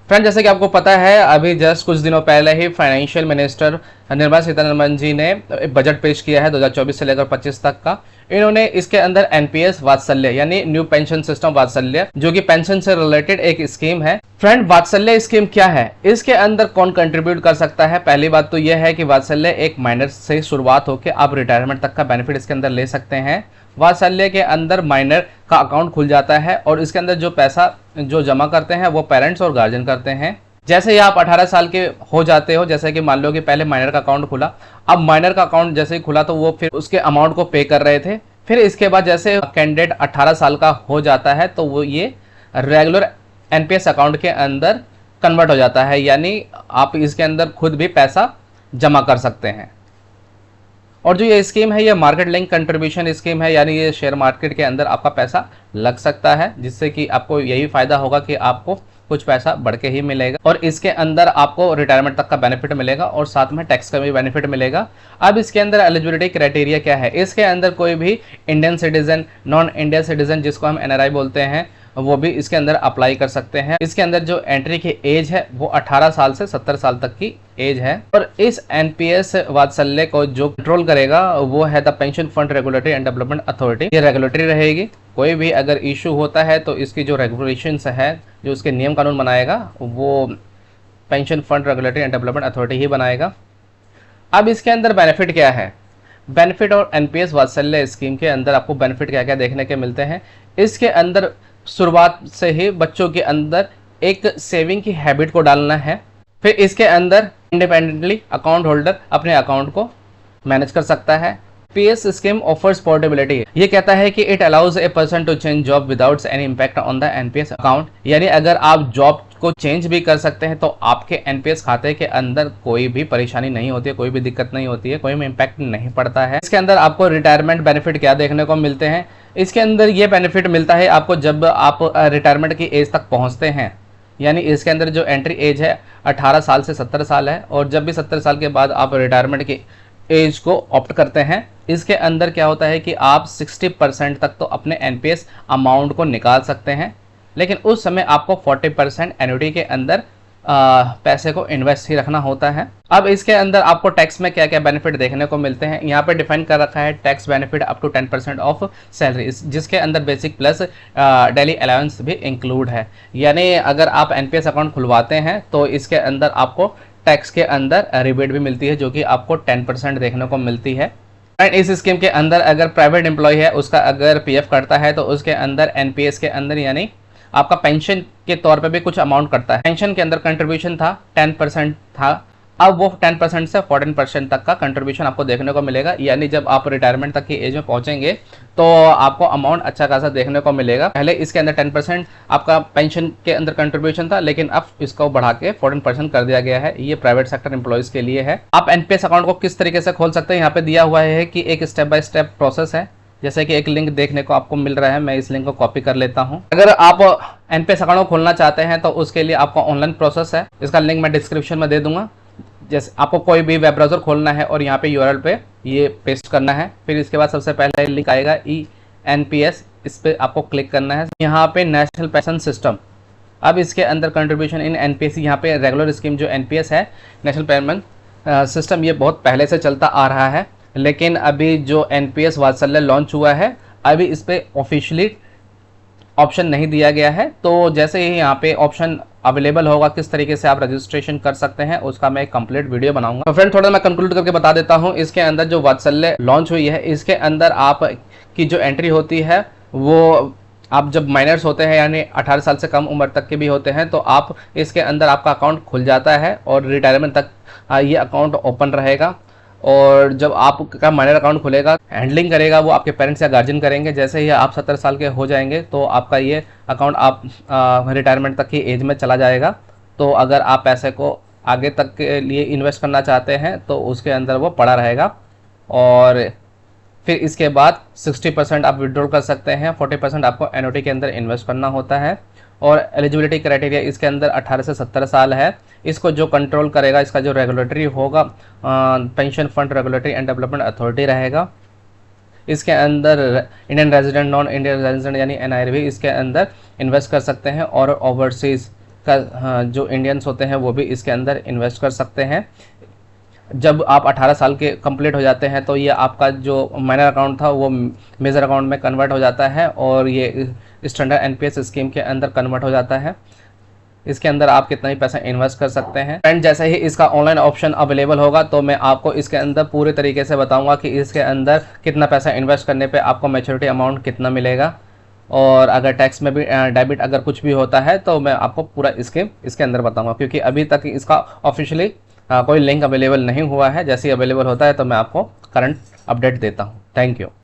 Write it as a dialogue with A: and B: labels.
A: Friend, जैसे कि आपको पता है, अभी जस्ट कुछ दिनों पहले ही फाइनेंशियल मिनिस्टर निर्मला सीतारमण जी ने बजट पेश किया है 2024 से लेकर 25 तक का। इन्होंने इसके अंदर एनपीएस वात्सल्य यानी न्यू पेंशन सिस्टम वात्सल्य, जो कि पेंशन से रिलेटेड एक स्कीम है। फ्रेंड, वात्सल्य स्कीम क्या है, इसके अंदर कौन कंट्रीब्यूट कर सकता है? पहली बात तो यह है कि वात्सल्य एक माइनर से शुरुआत होकर आप रिटायरमेंट तक का बेनिफिट इसके अंदर ले सकते हैं। वात्सल्य के अंदर माइनर का अकाउंट खुल जाता है और इसके अंदर जो पैसा जो जमा करते हैं वो पेरेंट्स और गार्जियन करते हैं। जैसे ही आप 18 साल के हो जाते हो, जैसे कि मान लो कि पहले माइनर का अकाउंट खुला, अब माइनर का अकाउंट जैसे ही खुला तो वो फिर उसके अमाउंट को पे कर रहे थे। फिर इसके बाद जैसे कैंडिडेट 18 साल का हो जाता है तो वो ये रेगुलर एनपीएस अकाउंट के अंदर कन्वर्ट हो जाता है, यानी आप इसके अंदर खुद भी पैसा जमा कर सकते हैं। और जो ये स्कीम है, ये मार्केट लिंक कंट्रीब्यूशन स्कीम है, यानी ये शेयर मार्केट के अंदर आपका पैसा लग सकता है, जिससे कि आपको यही फायदा होगा कि आपको कुछ पैसा बढ़ के ही मिलेगा और इसके अंदर आपको रिटायरमेंट तक का बेनिफिट मिलेगा और साथ में टैक्स का भी बेनिफिट मिलेगा। अब इसके अंदर एलिजिबिलिटी क्राइटेरिया क्या है? इसके अंदर कोई भी Indian citizen, non Indian citizen जिसको हम एनआरआई बोलते हैं, वो भी इसके अंदर अप्लाई कर सकते हैं। इसके अंदर जो एंट्री की एज है वो 18 साल से 70 साल तक की एज है। और इस एनपीएस वात्सल्य को जो कंट्रोल करेगा वो है the pension fund regulatory and development authority. ये रेगुलेटरी रहेगी। कोई भी अगर इशू होता है तो इसकी जो रेगुलेशंस है, जो उसके नियम कानून बनाएगा, वो pension fund regulatory and development authority ही बनाएगा। अब इसके अंदर बेनिफिट क्या है? बेनिफिट और एनपीएस वात्सल्य स्कीम के अंदर आपको बेनिफिट क्या क्या देखने के मिलते हैं? इसके अंदर शुरुआत से ही बच्चों के अंदर एक सेविंग की हैबिट को डालना है। फिर इसके अंदर इंडिपेंडेंटली अकाउंट होल्डर अपने अकाउंट को मैनेज कर सकता है। PS scheme offers portability. ये कहता है कि it allows a person to change job without any impact on the NPS account, यानी अगर आप जॉब को चेंज भी कर सकते हैं तो आपके एनपीएस खाते के अंदर कोई भी परेशानी नहीं होती है, कोई भी दिक्कत नहीं होती है, कोई भी इम्पैक्ट नहीं पड़ता है। इसके अंदर आपको रिटायरमेंट बेनिफिट क्या देखने को मिलते हैं? इसके अंदर ये बेनिफिट मिलता है आपको जब आप रिटायरमेंट की एज तक पहुंचते हैं, यानी इसके अंदर जो एंट्री एज है 18 साल से 70 साल है, और जब भी 70 साल के बाद आप रिटायरमेंट की एज को ऑप्ट करते हैं, इसके अंदर क्या होता है कि आप 60% तक तो अपने एनपीएस अमाउंट को निकाल सकते हैं, लेकिन उस समय आपको 40% एन्युटी के अंदर पैसे को इन्वेस्ट ही रखना होता है। अब इसके अंदर आपको टैक्स में क्या क्या बेनिफिट देखने को मिलते हैं? यहाँ पे डिफाइन कर रखा है tax benefit up to 10% of salary, जिसके अंदर बेसिक प्लस डेली अलाउंस भी इंक्लूड है। यानी अगर आप एनपीएस अकाउंट खुलवाते हैं तो इसके अंदर आपको टैक्स के अंदर रिबेट भी मिलती है, जो कि आपको 10% देखने को मिलती है। एंड इस स्कीम के अंदर अगर प्राइवेट एम्प्लॉय है, उसका अगर पीएफ कटता है तो उसके अंदर एनपीएस के अंदर यानी आपका पेंशन के तौर पे भी कुछ अमाउंट कटता है। पेंशन के अंदर कंट्रीब्यूशन था 10% था, अब वो 10% से 14% तक का कंट्रीब्यूशन आपको देखने को मिलेगा, यानी जब आप रिटायरमेंट तक की एज में पहुंचेंगे तो आपको अमाउंट अच्छा खासा देखने को मिलेगा। पहले इसके अंदर 10% आपका पेंशन के अंदर कंट्रीब्यूशन था, लेकिन अब इसको बढ़ा के 14% कर दिया गया है। ये प्राइवेट सेक्टर एम्प्लॉयज के लिए है। आप एनपीएस अकाउंट को किस तरीके से खोल सकते हैं, यहाँ पे दिया हुआ है कि एक स्टेप बाय स्टेप प्रोसेस है। जैसे कि एक लिंक देखने को आपको मिल रहा है, मैं इस लिंक को कॉपी कर लेता हूं। अगर आप एनपीएस अकाउंट को खोलना चाहते हैं तो उसके लिए आपका ऑनलाइन प्रोसेस है, इसका लिंक मैं डिस्क्रिप्शन में दे दूंगा। जैसे आपको कोई भी वेब ब्राउजर खोलना है और यहाँ पे यूआरएल पे ये पेस्ट करना है, फिर इसके बाद सबसे पहले लिंक आएगा ENPS, इस पर आपको क्लिक करना है। यहाँ पे नेशनल पेंशन सिस्टम, अब इसके अंदर कंट्रीब्यूशन इन एनपीएस, यहाँ पे रेगुलर स्कीम जो एनपीएस है नेशनल पेमेंट सिस्टम, ये बहुत पहले से चलता आ रहा है, लेकिन अभी जो एनपीएस वात्सल्य लॉन्च हुआ है अभी इस पर ऑफिशियली ऑप्शन नहीं दिया गया है। तो जैसे ही यहाँ पे ऑप्शन अवेलेबल होगा किस तरीके से आप रजिस्ट्रेशन कर सकते हैं उसका मैं एक कंप्लीट वीडियो बनाऊंगा। तो फ्रेंड, थोड़ा मैं कंक्लूड करके बता देता हूँ। इसके अंदर जो वात्सल्य लॉन्च हुई है, इसके अंदर आप की जो एंट्री होती है वो आप जब माइनर्स होते हैं यानी 18 साल से कम उम्र तक के भी होते हैं तो आप इसके अंदर आपका अकाउंट खुल जाता है और रिटायरमेंट तक ये अकाउंट ओपन रहेगा। और जब आपका माइनर अकाउंट खुलेगा, हैंडलिंग करेगा वो आपके पेरेंट्स या गार्जियन करेंगे। जैसे ही आप 70 साल के हो जाएंगे तो आपका ये अकाउंट आप रिटायरमेंट तक की एज में चला जाएगा। तो अगर आप पैसे को आगे तक के लिए इन्वेस्ट करना चाहते हैं तो उसके अंदर वो पड़ा रहेगा। और फिर इसके बाद 60% आप विड्रॉल कर सकते हैं, 40% आपको एनओटी के अंदर इन्वेस्ट करना होता है। और एलिजिबिलिटी क्राइटेरिया इसके अंदर 18 से 70 साल है। इसको जो कंट्रोल करेगा, इसका जो रेगुलेटरी होगा, pension fund regulatory and development authority रहेगा। इसके अंदर Indian resident, non Indian resident यानी एनआरवी इसके अंदर इन्वेस्ट कर सकते हैं। और ओवरसीज का हाँ, जो इंडियंस होते हैं वो भी इसके अंदर इन्वेस्ट कर सकते हैं। जब आप 18 साल के कंप्लीट हो जाते हैं तो ये आपका जो माइनर अकाउंट था वो मेजर अकाउंट में कन्वर्ट हो जाता है और ये स्टैंडर्ड एनपीएस स्कीम के अंदर कन्वर्ट हो जाता है। इसके अंदर आप कितना ही पैसा इन्वेस्ट कर सकते हैं। फ्रेंड, जैसे ही इसका ऑनलाइन ऑप्शन अवेलेबल होगा तो मैं आपको इसके अंदर पूरे तरीके से बताऊंगा कि इसके अंदर कितना पैसा इन्वेस्ट करने पे आपको मैच्योरिटी अमाउंट कितना मिलेगा, और अगर टैक्स में भी डेबिट अगर कुछ भी होता है तो मैं आपको पूरा स्कीम इसके अंदर बताऊंगा, क्योंकि अभी तक इसका ऑफिशियली कोई लिंक अवेलेबल नहीं हुआ है। जैसे ही अवेलेबल होता है तो मैं आपको करंट अपडेट देता हूँ। Thank you.